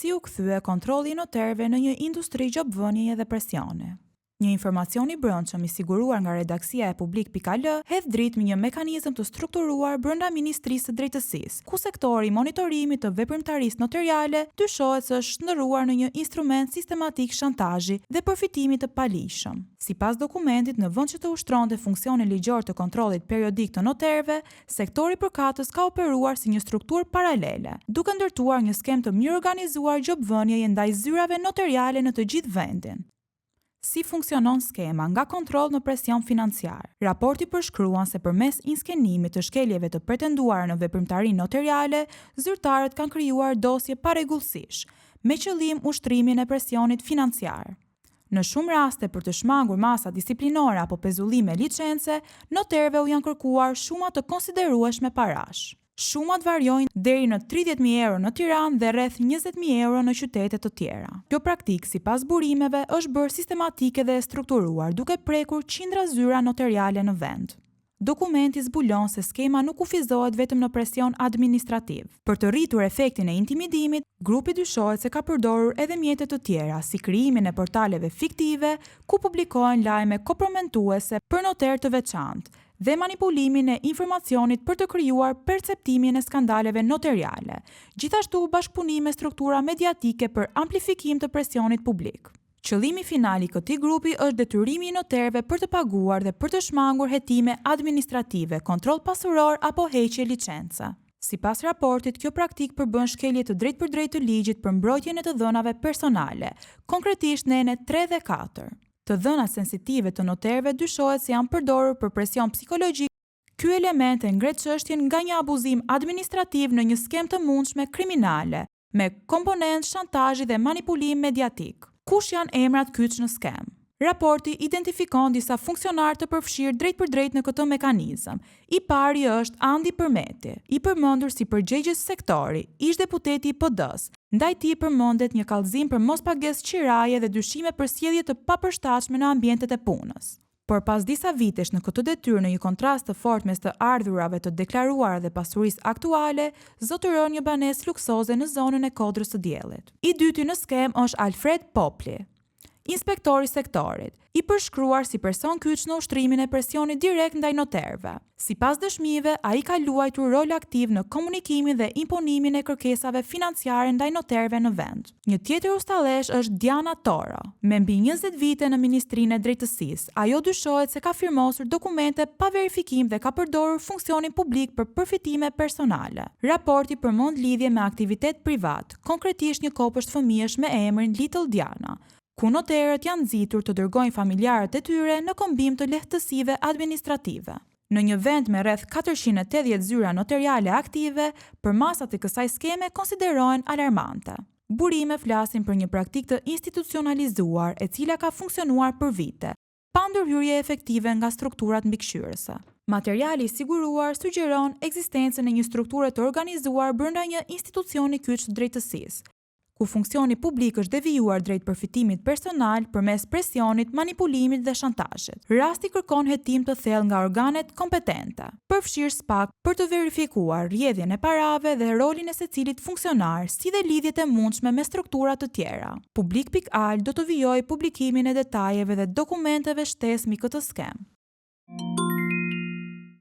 si u kthye kontrolli i noterëve në një industri gjobvënjeje dhe presioni. Një informacion i brendshëm i siguruar nga redaksia e publik.al hedh dritë me një mekanizëm të strukturuar brenda Ministrisë së Drejtësisë, ku sektori i monitorimit të veprimtarisë notariale dyshohet se është ndëruar në një instrument sistematik shantazhi dhe përfitimi të palishëm. Sipas dokumentit, në vend që të ushtronte funksionin ligjor të kontrollit periodik të noterëve, sektori përkatës ka operuar si një strukturë paralele, duke ndërtuar një skemë të mirë organizuar gjobvënjeje ndaj zyrave notariale në të gjithë vendin. Si funksionon skema nga kontroll në presion financiar? Raporti përshkruan se përmes inskenimit të shkeljeve të pretenduara në veprimtarinë notariale, zyrtarët kanë krijuar dosje parregullësish, me qëllim ushtrimin e presionit financiar. Në shumë raste për të shmangur masa disiplinore apo pezullime licence, noterëve u janë kërkuar shuma të konsiderueshme parash. Shumat variojnë deri në 30.000 euro në Tiranë dhe rreth 20.000 euro në qytete të tjera. Kjo praktikë, sipas burimeve, është bërë sistematike dhe e strukturuar, duke prekur qindra zyra notariale në vend. Dokumenti zbulon se skema nuk kufizohet vetëm në presion administrativ. Për të rritur efektin e intimidimit, grupi dyshohet se ka përdorur edhe mjete të tjera, si krijimin e portaleve fiktive, ku publikohen lajme komprometuese për noterë të veçantë, dhe manipulimin e informacionit për të krijuar perceptimin e skandaleve notariale, gjithashtu bashkëpunim me struktura mediatike për amplifikim të presionit publik. Qëllimi final i këtij grupi është detyrimi i noterëve për të paguar dhe për të shmangur hetime administrative, kontroll pasuror apo heqje licence. Sipas raportit, kjo praktikë përbën shkelje të drejtpërdrejtë të ligjit për mbrojtjen e të dhënave personale, konkretisht në enet 3 dhe 4. Të dhënat sensitive të noterëve dyshohet se janë përdorur për presion psikologjik. Ky element e ngret çështjen nga një abuzim administrativ në një skemë të mundshme kriminale, me komponent shantazhi dhe manipulim mediatik. Kush janë emrat kyç në skemë? Raporti identifikon disa funksionarë të përfshirë drejtpërdrejt në këtë mekanizëm. I pari është Andi Përmeti, i përmendur si përgjegjës sektori, ish deputeti i PD-s. Ndaj tij përmendet një kallëzim për mospagesë qiraje dhe dyshime për sjellje të papërshtatshme në ambientet e punës. Por pas disa vitesh në këtë detyrë në një kontrast të fortë mes të ardhurave të deklaruara dhe pasurisë aktuale, zotëron një banesë luksoze në zonën e Kodrës së Diellit. I dyti në skemë është Alfred Popli, inspektori sektorit, i përshkruar si person kyç në ushtrimin e presionit direkt ndaj noterëve. Sipas dëshmive, ai ka luajtur rol aktiv në komunikimin dhe imponimin e kërkesave financiare ndaj noterëve në vend. Një tjetër ustallesh është Diana Toro. Me mbi 20 vite në Ministrinë e Drejtësisë, ajo dyshohet se ka firmosur dokumente pa verifikim dhe ka përdorur funksionin publik për përfitime personale. Raporti përmend lidhje me aktivitet privat, konkretisht një kopësht fëmijësh me emrin Little Diana, ku noterët janë nxitur të dërgojnë familjarët e tyre në kombim të lehtësive administrative. Në një vend me rreth 480 zyra notariale aktive, përmasat e kësaj skeme konsiderohen alarmante. Burime flasin për një praktikë të institucionalizuar e cila ka funksionuar për vite, pa ndërhyrje efektive nga strukturat mbikëqyrëse. Materiali i siguruar sugjeron ekzistencën e një strukture të organizuar brenda një institucioni kyç të drejtësisë, ku funksioni publik është devijuar drejt përfitimit personal përmes presionit, manipulimit dhe shantazhit. Rasti kërkon hetim të thellë nga organet kompetente, përfshirë SPAK për të verifikuar rrjedhjen e parave dhe rolin e secilit funksionar, si dhe lidhjet e mundshme me struktura të tjera. Publik.al do të vijojë publikimin e detajeve dhe dokumenteve shtesë mbi këtë skemë.